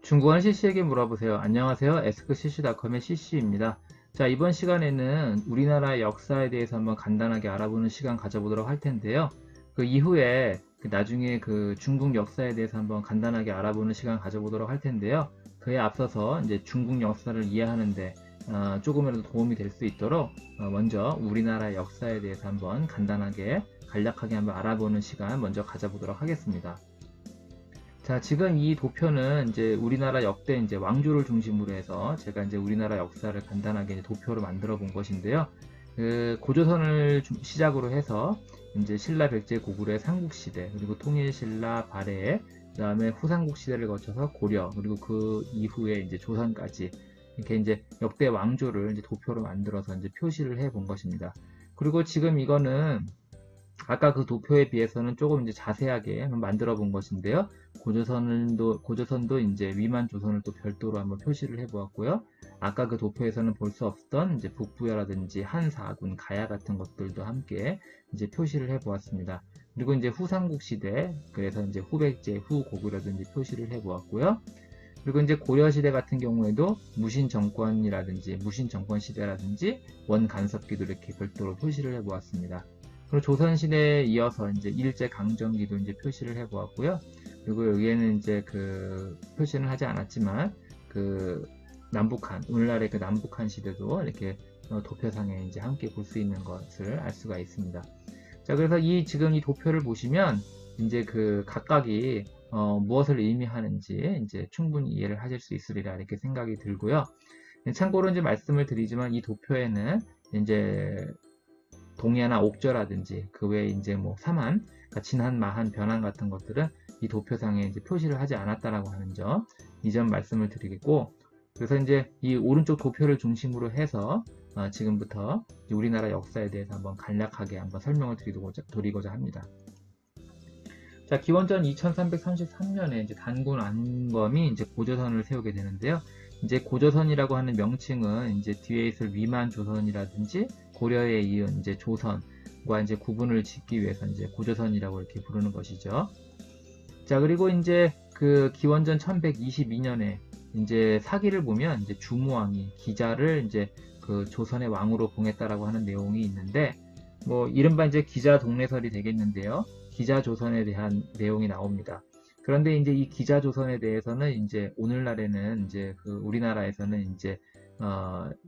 중국어는 CC에게 물어보세요. 안녕하세요. askcc.com의 CC입니다. 자, 이번 시간에는 우리나라의 역사에 대해서 한번 간단하게 알아보는 시간 가져보도록 할 텐데요. 그 이후에 나중에 그 중국 역사에 대해서 한번 간단하게 알아보는 시간 가져보도록 할 텐데요. 그에 앞서서 이제 중국 역사를 이해하는데 조금이라도 도움이 될 수 있도록 먼저 우리나라의 역사에 대해서 한번 간단하게 간략하게 한번 알아보는 시간 먼저 가져보도록 하겠습니다. 자, 지금 이 도표는 이제 우리나라 역대 이제 왕조를 중심으로 해서 제가 이제 우리나라 역사를 간단하게 도표로 만들어 본 것인데요. 그 고조선을 시작으로 해서 이제 신라 백제 고구려 삼국시대, 그리고 통일신라 발해, 그다음에 후삼국시대를 거쳐서 고려, 그리고 그 이후에 이제 조선까지 이렇게 이제 역대 왕조를 이제 도표로 만들어서 이제 표시를 해 본 것입니다. 그리고 지금 이거는 아까 그 도표에 비해서는 조금 이제 자세하게 한번 만들어 본 것인데요. 고조선도 이제 위만 조선을 또 별도로 한번 표시를 해 보았고요. 아까 그 도표에서는 볼 수 없었던 이제 북부여라든지 한사군, 가야 같은 것들도 함께 이제 표시를 해 보았습니다. 그리고 이제 후삼국 시대, 그래서 이제 후백제, 후고구려든지 표시를 해 보았고요. 그리고 이제 고려 시대 같은 경우에도 무신 정권이라든지 무신 정권 시대라든지 원 간섭기도 이렇게 별도로 표시를 해 보았습니다. 그리고 조선시대에 이어서 이제 일제 강점기도 이제 표시를 해 보았고요. 그리고 여기에는 이제 그 표시는 하지 않았지만 그 남북한, 오늘날의 그 남북한 시대도 이렇게 도표상에 이제 함께 볼 수 있는 것을 알 수가 있습니다. 자, 그래서 지금 이 도표를 보시면 이제 그 각각이 무엇을 의미하는지 이제 충분히 이해를 하실 수 있으리라 이렇게 생각이 들고요. 참고로 이제 말씀을 드리지만 이 도표에는 이제 동해나 옥저라든지 그 외에 이제 뭐 사만, 그러니까 진한, 마한, 변한 같은 것들은 이 도표상에 이제 표시를 하지 않았다라고 하는 점, 이 점 말씀을 드리겠고, 그래서 이제 이 오른쪽 도표를 중심으로 해서 지금부터 우리나라 역사에 대해서 한번 간략하게 한번 설명을 드리고자 합니다. 자, 기원전 2333년에 이제 단군 안검이 이제 고조선을 세우게 되는데요. 이제 고조선이라고 하는 명칭은 이제 뒤에 있을 위만 조선이라든지 고려에 이은 이제 조선과 이제 구분을 짓기 위해서 이제 고조선이라고 이렇게 부르는 것이죠. 자, 그리고 이제 그 기원전 1122년에 이제 사기를 보면 이제 주무왕이 기자를 이제 그 조선의 왕으로 봉했다라고 하는 내용이 있는데, 뭐 이른바 이제 기자 동래설이 되겠는데요. 기자 조선에 대한 내용이 나옵니다. 그런데 이제 이 기자 조선에 대해서는 이제 오늘날에는 이제 그 우리나라에서는 이제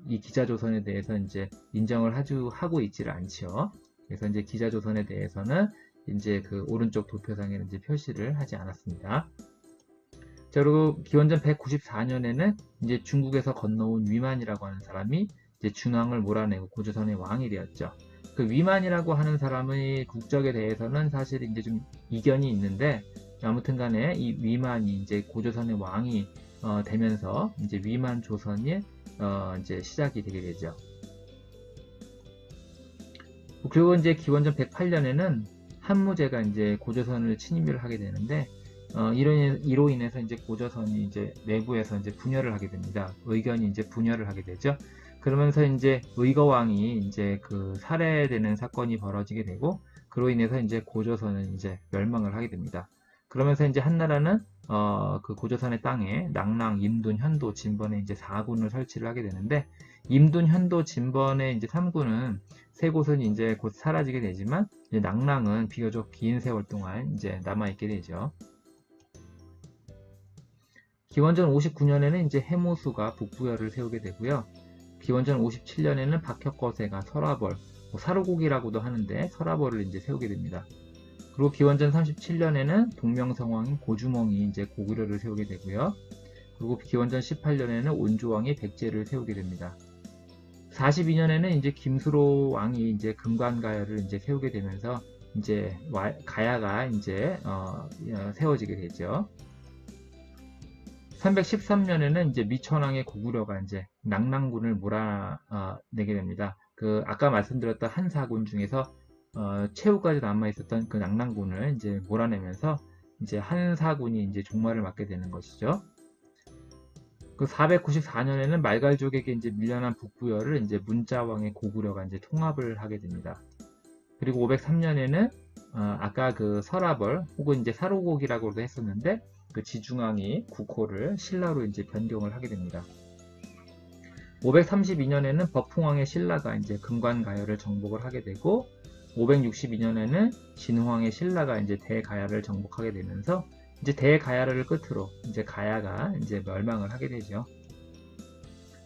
이 기자 조선에 대해서 이제 인정을 하고 있지를 않죠. 그래서 이제 기자 조선에 대해서는 이제 그 오른쪽 도표상에는 이제 표시를 하지 않았습니다. 자, 그리고 기원전 194년에는 이제 중국에서 건너온 위만이라고 하는 사람이 이제 준왕을 몰아내고 고조선의 왕이 되었죠. 그 위만이라고 하는 사람의 국적에 대해서는 사실 이제 좀 이견이 있는데, 아무튼 간에 이 위만이 이제 고조선의 왕이 되면서 이제 위만 조선이 이제 시작이 되게 되죠. 그리고 이제 기원전 108년에는 한무제가 이제 고조선을 침입을 하게 되는데, 이로 인해서 이제 고조선이 이제 내부에서 이제 분열을 하게 됩니다. 의견이 이제 분열을 하게 되죠. 그러면서 이제 의거왕이 이제 그 살해되는 사건이 벌어지게 되고, 그로 인해서 이제 고조선은 이제 멸망을 하게 됩니다. 그러면서 이제 한나라는 그 고조선의 땅에 낙랑, 임둔, 현도, 진번에 이제 4군을 설치를 하게 되는데, 임둔, 현도, 진번에 이제 3군은 세 곳은 이제 곧 사라지게 되지만, 이제 낙랑은 비교적 긴 세월 동안 이제 남아있게 되죠. 기원전 59년에는 이제 해모수가 북부여를 세우게 되고요. 기원전 57년에는 박혁거세가 설화벌, 뭐 사로곡이라고도 하는데 설화벌을 이제 세우게 됩니다. 그리고 기원전 37년에는 동명성왕인 고주몽이 이제 고구려를 세우게 되고요. 그리고 기원전 18년에는 온조왕이 백제를 세우게 됩니다. 42년에는 이제 김수로 왕이 이제 금관가야를 이제 세우게 되면서 이제 가야가 이제 세워지게 되죠. 313년에는 이제 미천왕의 고구려가 이제 낙랑군을 몰아내게 됩니다. 그 아까 말씀드렸던 한사군 중에서 최후까지 남아 있었던 그 낙랑군을 이제 몰아내면서 이제 한사군이 이제 종말을 맞게 되는 것이죠. 그 494년에는 말갈족에게 이제 밀려난 북부여를 이제 문자왕의 고구려가 이제 통합을 하게 됩니다. 그리고 503년에는 아까 그 설화벌 혹은 이제 사로곡이라고도 했었는데 그 지중앙이 국호를 신라로 이제 변경을 하게 됩니다. 532년에는 버풍왕의 신라가 이제 금관가야를 정복을 하게 되고 562년에는 진흥왕의 신라가 이제 대가야를 정복하게 되면서 이제 대가야를 끝으로 이제 가야가 이제 멸망을 하게 되죠.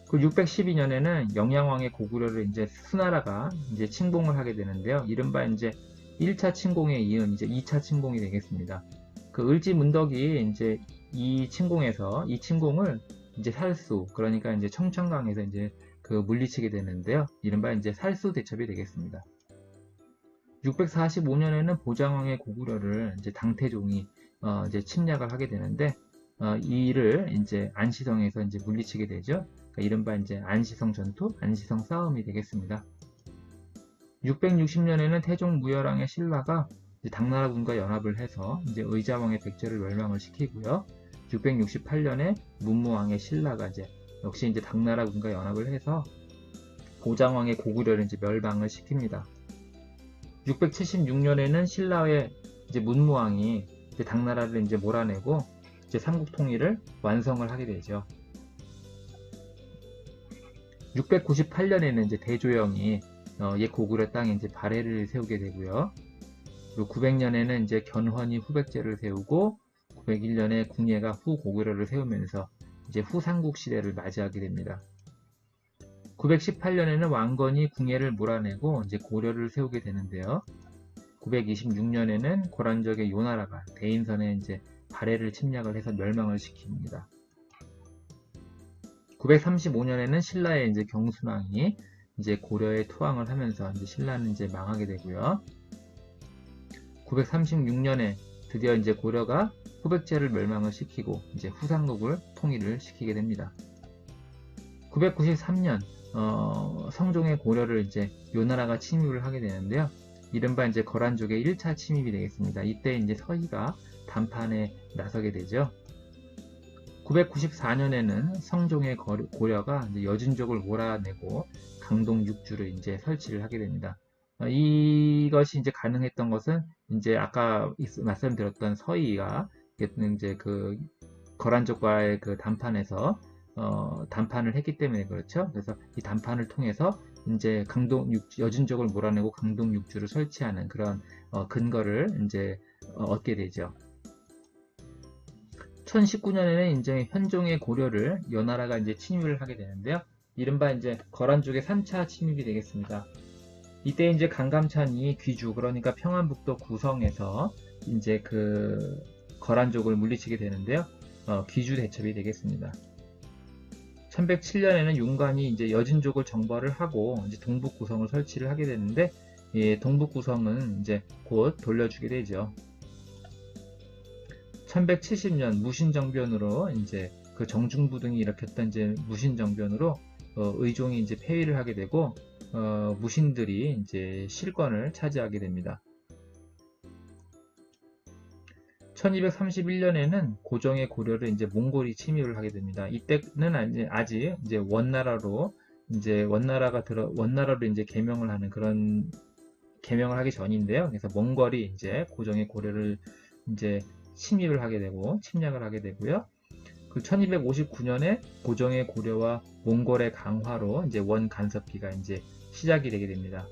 그 612년에는 영양왕의 고구려를 이제 수나라가 이제 침공을 하게 되는데요. 이른바 이제 1차 침공에 이은 이제 2차 침공이 되겠습니다. 그 을지문덕이 이제 이 침공을 이제 살수, 그러니까 이제 청천강에서 이제 그 물리치게 되는데요. 이른바 이제 살수 대첩이 되겠습니다. 645년에는 보장왕의 고구려를 이제 당태종이 이제 침략을 하게 되는데 이를 이제 안시성에서 이제 물리치게 되죠. 그러니까 이른바 이제 안시성 전투, 안시성 싸움이 되겠습니다. 660년에는 태종 무열왕의 신라가 이제 당나라군과 연합을 해서 이제 의자왕의 백제를 멸망을 시키고요. 668년에 문무왕의 신라가 이제 역시 이제 당나라군과 연합을 해서 보장왕의 고구려를 이제 멸망을 시킵니다. 676년에는 신라의 이제 문무왕이 이제 당나라를 이제 몰아내고 이제 삼국 통일을 완성을 하게 되죠. 698년에는 이제 대조영이 옛 고구려 땅에 이제 발해를 세우게 되고요. 그리고 900년에는 이제 견훤이 후백제를 세우고 901년에 궁예가 후고구려를 세우면서 이제 후삼국 시대를 맞이하게 됩니다. 918년에는 왕건이 궁예를 몰아내고 이제 고려를 세우게 되는데요. 926년에는 고란적의 요나라가 대인선에 이제 발해를 침략을 해서 멸망을 시킵니다. 935년에는 신라의 이제 경순왕이 이제 고려에 투항을 하면서 이제 신라는 이제 망하게 되고요. 936년에 드디어 이제 고려가 후백제를 멸망을 시키고 이제 후삼국을 통일을 시키게 됩니다. 993년 성종의 고려를 이제 요나라가 침입을 하게 되는데요. 이른바 이제 거란족의 1차 침입이 되겠습니다. 이때 이제 서희가 담판에 나서게 되죠. 994년에는 성종의 고려가 이제 여진족을 몰아내고 강동 6주를 이제 설치를 하게 됩니다. 이것이 이제 가능했던 것은 이제 아까 말씀드렸던 서희가 이제 그 거란족과의 그 담판에서 담판을 했기 때문에 그렇죠. 그래서 이 담판을 통해서 이제 여진족을 몰아내고 강동 6주를 설치하는 그런 근거를 이제 얻게 되죠. 1019년에는 이제 현종의 고려를 요나라가 이제 침입을 하게 되는데요. 이른바 이제 거란족의 3차 침입이 되겠습니다. 이때 이제 강감찬이 귀주, 그러니까 평안북도 구성에서 이제 그 거란족을 물리치게 되는데요. 귀주 대첩이 되겠습니다. 1107년에는 윤관이 이제 여진족을 정벌을 하고 이제 동북 구성을 설치를 하게 되는데, 예, 동북 구성은 이제 곧 돌려주게 되죠. 1170년 무신정변으로 이제 그 정중부등이 일으켰던 이제 무신정변으로 의종이 이제 폐위를 하게 되고 무신들이 이제 실권을 차지하게 됩니다. 1231년에는 고종의 고려를 이제 몽골이 침입을 하게 됩니다. 이때는 아직 이제 원나라로 이제 개명을 하는 그런 개명을 하기 전인데요. 그래서 몽골이 이제 고종의 고려를 이제 침입을 하게 되고 침략을 하게 되고요. 그 1259년에 고종의 고려와 몽골의 강화로 이제 원 간섭기가 이제 시작이 되게 됩니다.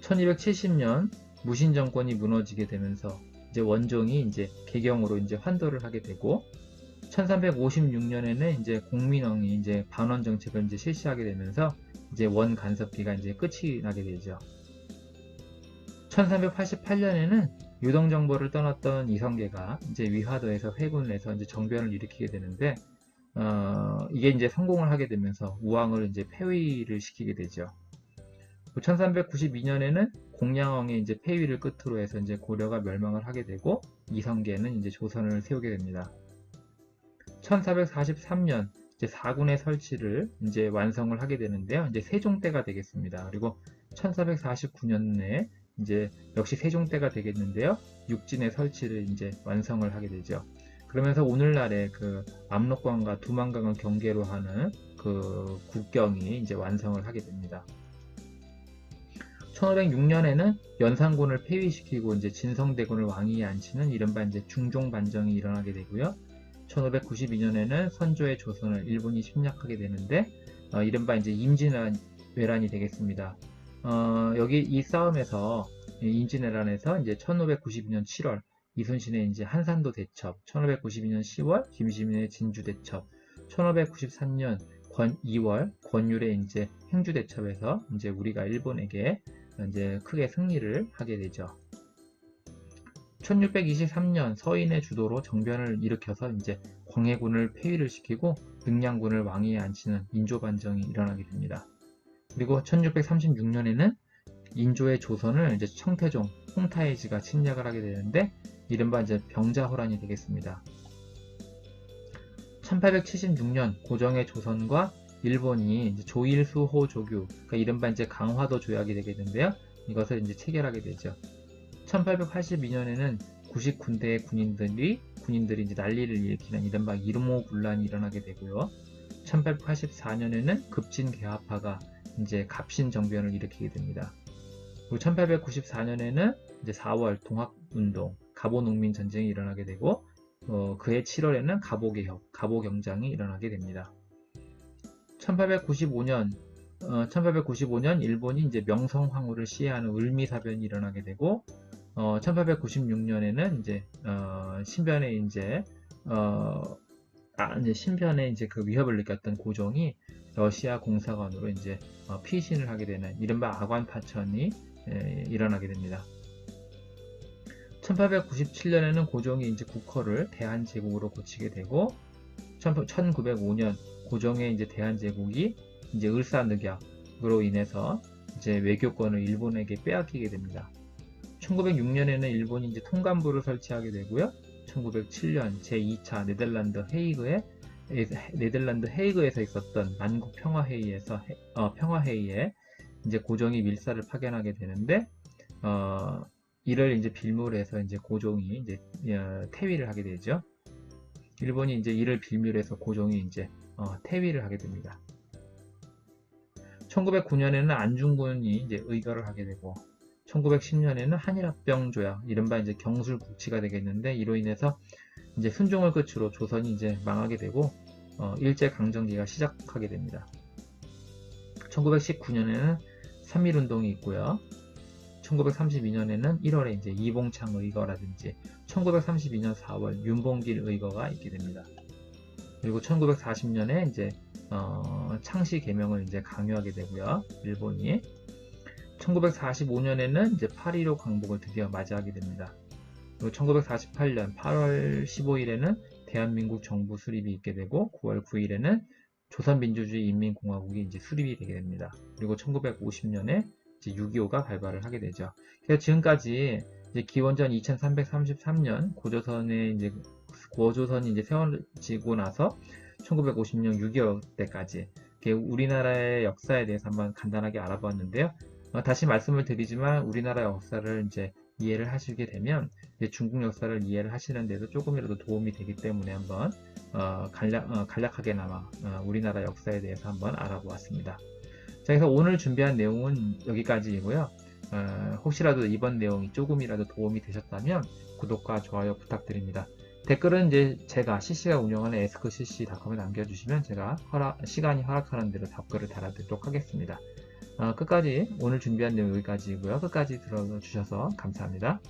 1270년 무신 정권이 무너지게 되면서 이제 원종이 이제 개경으로 이제 환도를 하게 되고 1356년에는 이제 공민왕이 이제 반원 정책을 이제 실시하게 되면서 이제 원 간섭기가 이제 끝이 나게 되죠. 1388년에는 유동정보를 떠났던 이성계가 이제 위화도에서 회군을 해서 이제 정변을 일으키게 되는데 이게 이제 성공을 하게 되면서 우왕을 이제 폐위를 시키게 되죠. 1392년에는 공양왕의 이제 폐위를 끝으로 해서 이제 고려가 멸망을 하게 되고 이성계는 이제 조선을 세우게 됩니다. 1443년 이제 사군의 설치를 이제 완성을 하게 되는데요. 이제 세종 때가 되겠습니다. 그리고 1449년에 이제 역시 세종 때가 되겠는데요. 육진의 설치를 이제 완성을 하게 되죠. 그러면서 오늘날의 그 압록강과 두만강을 경계로 하는 그 국경이 이제 완성을 하게 됩니다. 1506년에는 연산군을 폐위시키고 이제 진성대군을 왕위에 앉히는 이른바 이제 중종 반정이 일어나게 되고요. 1592년에는 선조의 조선을 일본이 침략하게 되는데 이른바 이제 임진왜란이 되겠습니다. 여기 이 싸움에서 임진왜란에서 이제 1592년 7월 이순신의 이제 한산도 대첩, 1592년 10월 김시민의 진주 대첩, 1593년 2월 권율의 이제 행주 대첩에서 이제 우리가 일본에게 이제 크게 승리를 하게 되죠. 1623년 서인의 주도로 정변을 일으켜서 이제 광해군을 폐위를 시키고 능량군을 왕위에 앉히는 인조반정이 일어나게 됩니다. 그리고 1636년에는 인조의 조선을 이제 청태종 홍타이지가 침략을 하게 되는데 이른바 이제 병자호란이 되겠습니다. 1876년 고정의 조선과 일본이 이제 조일수호 조규, 그러니까 이른바 이제 강화도 조약이 되게 되는데요. 이것을 이제 체결하게 되죠. 1882년에는 90군대의 군인들이 이제 난리를 일으키는 이른바 이르모 분란이 일어나게 되고요. 1884년에는 급진 개화파가 이제 갑신 정변을 일으키게 됩니다. 그리고 1894년에는 이제 4월 동학운동, 갑오농민 전쟁이 일어나게 되고 그해 7월에는 갑오개혁, 갑오경장이 일어나게 됩니다. 1895년 일본이 이제 명성황후를 시해하는 을미사변이 일어나게 되고 1896년에는 이제 신변에 이제 신변에 이제 그 위협을 느꼈던 고종이 러시아 공사관으로 이제 피신을 하게 되는 이른바 아관파천이 일어나게 됩니다. 1897년에는 고종이 이제 국호를 대한제국으로 고치게 되고 1905년 고종의 이제 대한제국이 이제 을사늑약으로 인해서 이제 외교권을 일본에게 빼앗기게 됩니다. 1906년에는 일본이 이제 통감부를 설치하게 되고요. 1907년 제2차 네덜란드 헤이그에서 있었던 만국 평화회의에 이제 고종이 밀사를 파견하게 되는데 이를 이제 빌미로 해서 이제 고종이 이제 퇴위를 하게 되죠. 일본이 이제 이를 빌미로 해서 고종이 이제 퇴위를 하게 됩니다. 1909년에는 안중근이 이제 의거를 하게 되고 1910년에는 한일합병 조약, 이른바 이제 경술국치가 되겠는데 이로 인해서 이제 순종을 끝으로 조선이 이제 망하게 되고 일제강점기가 시작하게 됩니다. 1919년에는 3.1운동이 있고요. 1932년에는 1월에 이제 이봉창 의거라든지 1932년 4월 윤봉길 의거가 있게 됩니다. 그리고 1940년에 이제 창씨 개명을 이제 강요하게 되고요. 일본이 1945년에는 이제 8.15 광복을 드디어 맞이하게 됩니다. 그리고 1948년 8월 15일에는 대한민국 정부 수립이 있게 되고 9월 9일에는 조선민주주의 인민공화국이 이제 수립이 되게 됩니다. 그리고 1950년에 이제 6.25가 발발을 하게 되죠. 그래서 지금까지 이제 기원전 2333년 고조선이 이제 세워지고 나서 1950년 6.25 때까지 우리나라의 역사에 대해서 한번 간단하게 알아보았는데요. 다시 말씀을 드리지만 우리나라 역사를 이제 이해를 하시게 되면 이제 중국 역사를 이해를 하시는 데도 조금이라도 도움이 되기 때문에 한번 간략하게나마 우리나라 역사에 대해서 한번 알아보았습니다. 자, 그래서 오늘 준비한 내용은 여기까지이고요. 혹시라도 이번 내용이 조금이라도 도움이 되셨다면 구독과 좋아요 부탁드립니다. 댓글은 이제 제가 CC가 운영하는 askcc.com에 남겨주시면 제가 시간이 허락하는 대로 답글을 달아드리도록 하겠습니다. 끝까지 오늘 준비한 내용 여기까지이고요. 끝까지 들어주셔서 감사합니다.